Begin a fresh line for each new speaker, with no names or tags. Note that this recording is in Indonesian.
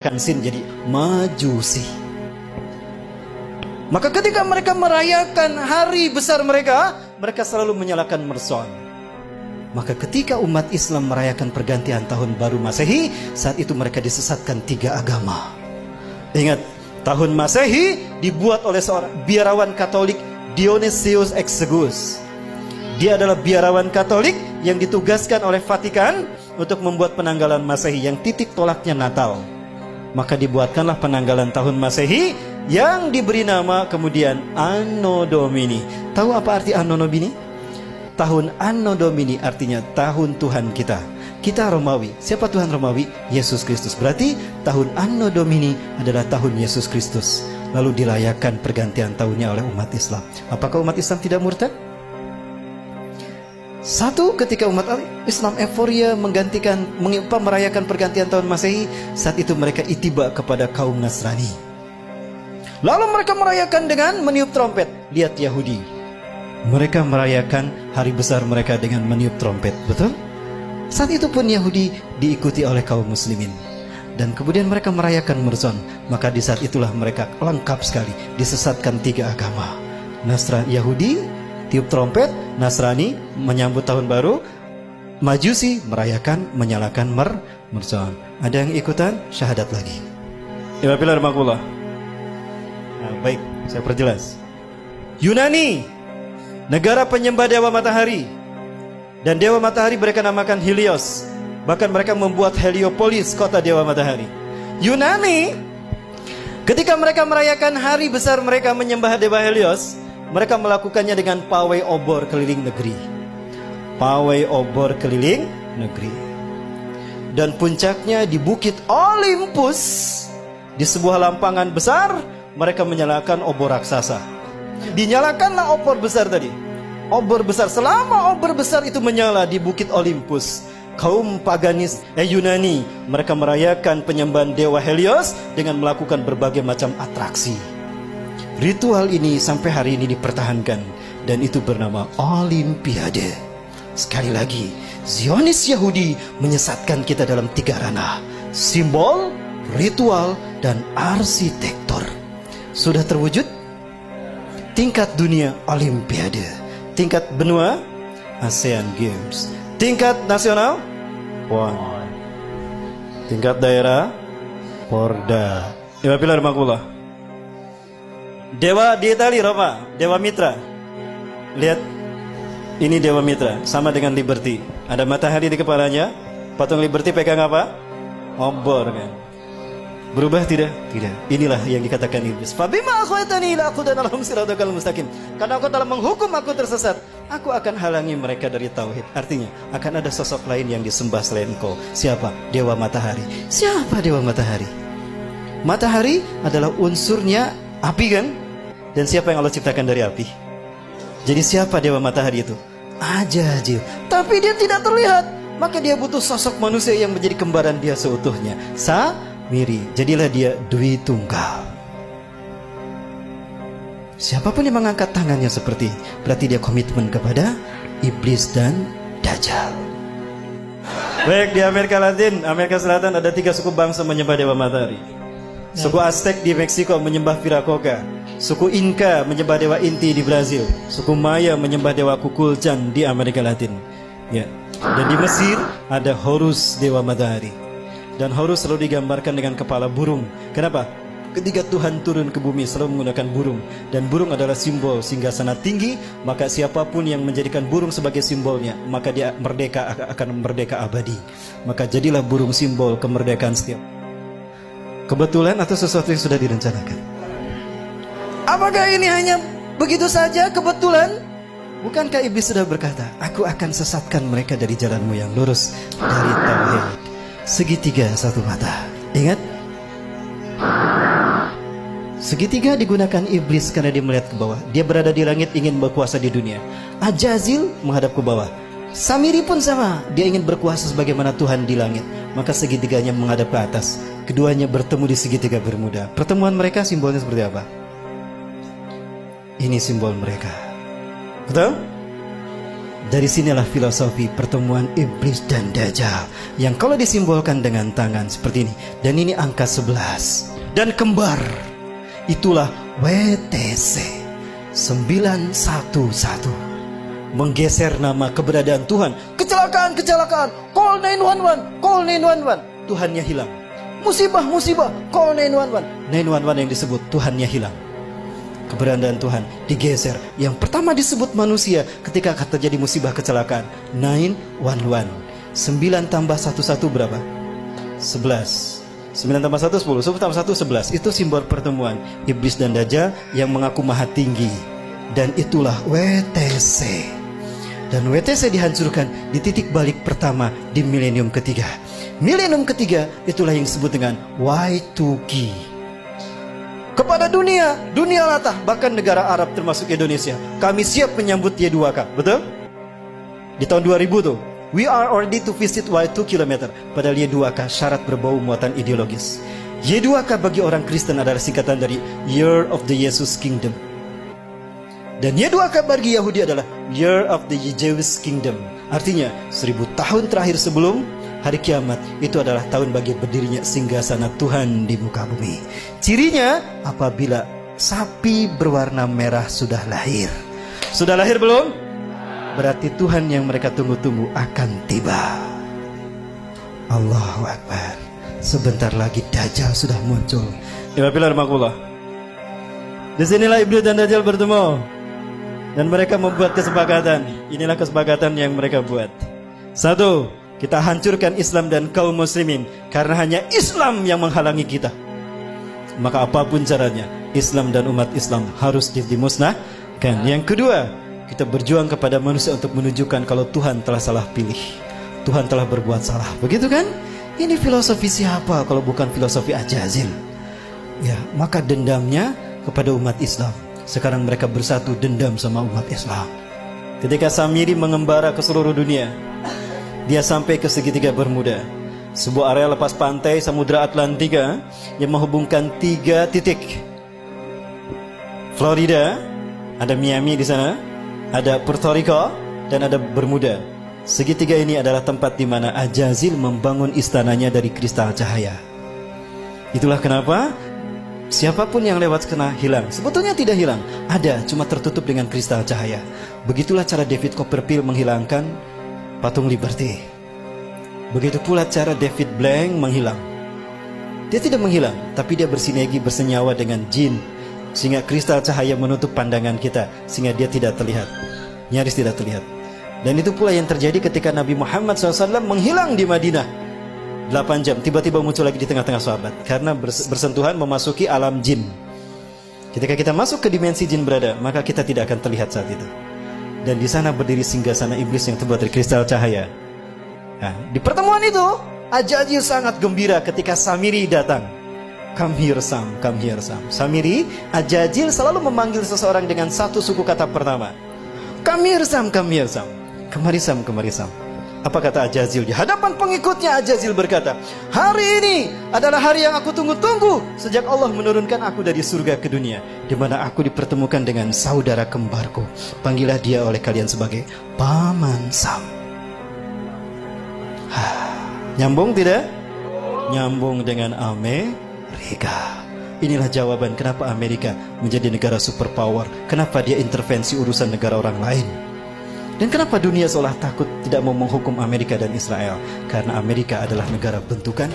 Sin jadi Majusi. Maka ketika mereka merayakan hari besar mereka, mereka selalu menyalakan mercon. Maka ketika umat Islam merayakan pergantian tahun baru Masehi, saat itu mereka disesatkan tiga agama. Ingat, tahun Masehi dibuat oleh seorang biarawan Katolik, Dionysius Exiguus. Dia adalah biarawan Katolik yang ditugaskan oleh Vatikan untuk membuat penanggalan Masehi yang titik tolaknya Natal. Maka dibuatkanlah penanggalan tahun Masehi yang diberi nama kemudian Anno Domini. Tahu apa arti Anno Domini? Tahun Anno Domini artinya tahun Tuhan kita. Kita Romawi. Siapa Tuhan Romawi? Yesus Kristus. Berarti tahun Anno Domini adalah tahun Yesus Kristus. Lalu dirayakan pergantian tahunnya oleh umat Islam. Apakah umat Islam tidak murtad? Satu, ketika umat Islam euforia merayakan pergantian tahun Masehi, saat itu mereka itiba kepada kaum Nasrani. Lalu mereka merayakan dengan meniup trompet. Lihat Yahudi, mereka merayakan hari besar mereka dengan meniup trompet, betul? Saat itu pun Yahudi diikuti oleh kaum muslimin. Dan kemudian mereka merayakan Mercon. Maka di saat itulah mereka lengkap sekali, disesatkan tiga agama. Yahudi tiup trompet, Nasrani menyambut tahun baru, Majusi merayakan, menyalakan Mercon. Ada yang ikutan syahadat lagi. Nah, baik, saya perjelas. Yunani, negara penyembah dewa matahari. Dan dewa matahari mereka namakan Helios. Bahkan mereka membuat Heliopolis, kota dewa matahari. Yunani, ketika mereka merayakan hari besar mereka menyembah dewa Helios, mereka melakukannya dengan pawai obor keliling negeri. Pawai obor keliling negeri. Dan puncaknya di Bukit Olympus, di sebuah lampangan besar, mereka menyalakan obor raksasa. Dinyalakanlah obor besar tadi. Obor besar, selama obor besar itu menyala di Bukit Olympus, kaum paganis Yunani, mereka merayakan penyembahan dewa Helios dengan melakukan berbagai macam atraksi. Ritual ini sampai hari ini dipertahankan, dan itu bernama Olimpiade. Sekali lagi, Zionis Yahudi menyesatkan kita dalam tiga ranah: simbol, ritual, dan arsitektur. Sudah terwujud? Tingkat dunia Olimpiade, tingkat benua ASEAN Games, tingkat nasional PON, tingkat daerah Porda. Dewa di Itali, Roma, Dewa Mitra. Lihat, ini Dewa Mitra, sama dengan Liberty. Ada matahari di kepalanya. Patung Liberty pegang apa? Obor, kan? Berubah tidak? Tidak. Inilah yang dikatakan iblis. Fabima akhwatani ila aqudanalhum siratal mustaqim. Karena engkau telah menghukum aku tersesat, aku akan halangi mereka dari tauhid. Artinya, akan ada sosok lain yang disembah selain engkau. Siapa? Dewa Matahari. Siapa Dewa Matahari? Matahari adalah unsurnya api, kan? Dan siapa yang Allah ciptakan dari api? Jadi siapa Dewa Matahari itu? Ajajil. Tapi dia tidak terlihat. Maka dia butuh sosok manusia yang menjadi kembaran dia seutuhnya. Samiri. Jadilah dia Dwi Tunggal. Siapapun yang mengangkat tangannya seperti, berarti dia komitmen kepada iblis dan Dajjal. Baik, di Amerika Latin, Amerika Selatan ada 3 suku bangsa menyembah Dewa Matahari. Suku Aztec di Meksiko menyembah Viracocha. Suku Inca menyembah dewa Inti di Brazil. Suku Maya menyembah dewa Kukulcan di Amerika Latin. Ya. Dan di Mesir ada Horus, dewa matahari. Dan Horus selalu digambarkan dengan kepala burung. Kenapa? Ketika Tuhan turun ke bumi selalu menggunakan burung. Dan burung adalah simbol singgasana tinggi. Maka siapapun yang menjadikan burung sebagai simbolnya, maka dia akan merdeka abadi. Maka jadilah burung simbol kemerdekaan setiap. Kebetulan atau sesuatu yang sudah direncanakan? Apakah ini hanya begitu saja kebetulan? Bukankah iblis sudah berkata, aku akan sesatkan mereka dari jalanmu yang lurus, dari tauhid. Segitiga satu mata. Ingat? Segitiga digunakan iblis karena dia melihat ke bawah. Dia berada di langit ingin berkuasa di dunia. Ajazil menghadap ke bawah. Samiri pun sama, dia ingin berkuasa sebagaimana Tuhan di langit. Maka segitiganya menghadap ke atas. Keduanya bertemu di segitiga Bermuda. Pertemuan mereka simbolnya seperti apa? Ini simbol mereka. Betul? Dari sinilah filosofi pertemuan iblis dan Dajjal, yang kalau disimbolkan dengan tangan seperti ini. Dan ini angka 11. Dan kembar, itulah WTC 911. Menggeser nama keberadaan Tuhan. Kecelakaan, kecelakaan, call 911, call 911. Tuhannya hilang. Musibah, musibah, call 911. 911 yang disebut, Tuhannya hilang. Keberadaan Tuhan digeser. Yang pertama disebut manusia ketika terjadi musibah kecelakaan, 911. 9 tambah 11 berapa? 11. 9 tambah 1 10. 10 tambah 1 11. Itu simbol pertemuan iblis dan Dajjal yang mengaku maha tinggi. Dan itulah WTC. Dan WTC dihancurkan di titik balik pertama di milenium ketiga. Milenium ketiga itulah yang disebut dengan Y2K. Kepada dunia latah, bahkan negara Arab termasuk Indonesia, kami siap menyambut Y2K, betul? Di tahun 2000 tuh, we are ready to visit Y2 km. Padahal Y2K syarat berbau muatan ideologis. Y2K bagi orang Kristen adalah singkatan dari Year of the Jesus Kingdom. Dan Y2K bagi Yahudi adalah Year of the Jewish Kingdom. Artinya 1000 tahun terakhir sebelum hari kiamat, itu adalah tahun bagi berdirinya singgasana Tuhan di muka bumi. Cirinya apabila sapi berwarna merah sudah lahir. Sudah lahir belum? Berarti Tuhan yang mereka tunggu-tunggu akan tiba. Allahu Akbar. Sebentar lagi Dajjal sudah muncul. Disinilah iblis dan Dajjal bertemu. Dan mereka membuat kesepakatan. Inilah kesepakatan yang mereka buat. 1. Kita hancurkan Islam dan kaum muslimin, karena hanya Islam yang menghalangi kita. Maka apapun caranya, Islam dan umat Islam harus dimusnahkan. Yang kedua, kita berjuang kepada manusia untuk menunjukkan kalau Tuhan telah salah pilih. Tuhan telah berbuat salah. Begitu kan? Ini filosofi siapa kalau bukan filosofi Ajazil? Ya, maka dendamnya kepada umat Islam. Sekarang mereka bersatu dendam sama umat Islam. Ketika Samiri mengembara ke seluruh dunia, dia sampai ke segitiga Bermuda, sebuah area lepas pantai Samudra Atlantika yang menghubungkan 3 titik. Florida, ada Miami di sana, ada Puerto Rico, dan ada Bermuda. Segitiga ini adalah tempat di mana Ajazil membangun istananya dari kristal cahaya. Itulah kenapa siapapun yang lewat kena hilang. Sebetulnya tidak hilang, ada, cuma tertutup dengan kristal cahaya. Begitulah cara David Copperfield menghilangkan patung Liberty. Begitu pula cara David Blank menghilang. Dia tidak menghilang, tapi dia bersinergi, bersenyawa dengan jin, sehingga kristal cahaya menutup pandangan kita, sehingga dia tidak terlihat, nyaris tidak terlihat. Dan itu pula yang terjadi ketika Nabi Muhammad SAW menghilang di Madinah 8 jam, tiba-tiba muncul lagi di tengah-tengah sahabat, karena bersentuhan memasuki alam jin. Ketika kita masuk ke dimensi jin berada, maka kita tidak akan terlihat saat itu. Dan di sana berdiri singgasana iblis yang terbuat dari kristal cahaya. Nah, di pertemuan itu Ajazil sangat gembira ketika Samiri datang. Come here Sam, come here Sam. Samiri, Ajazil selalu memanggil seseorang dengan satu suku kata pertama. Come here Sam, come here Sam. Kemari Sam, kemari Sam. Apa kata Ajazil? Di hadapan pengikutnya Ajazil berkata, hari ini adalah hari yang aku tunggu-tunggu sejak Allah menurunkan aku dari surga ke dunia, di mana aku dipertemukan dengan saudara kembarku. Panggillah dia oleh kalian sebagai Paman Sam. Nyambung tidak? Nyambung dengan Amerika. Inilah jawaban kenapa Amerika menjadi negara superpower. Kenapa dia intervensi urusan negara orang lain. Dan kenapa dunia seolah takut tidak mau menghukum Amerika dan Israel? Karena Amerika adalah negara bentukan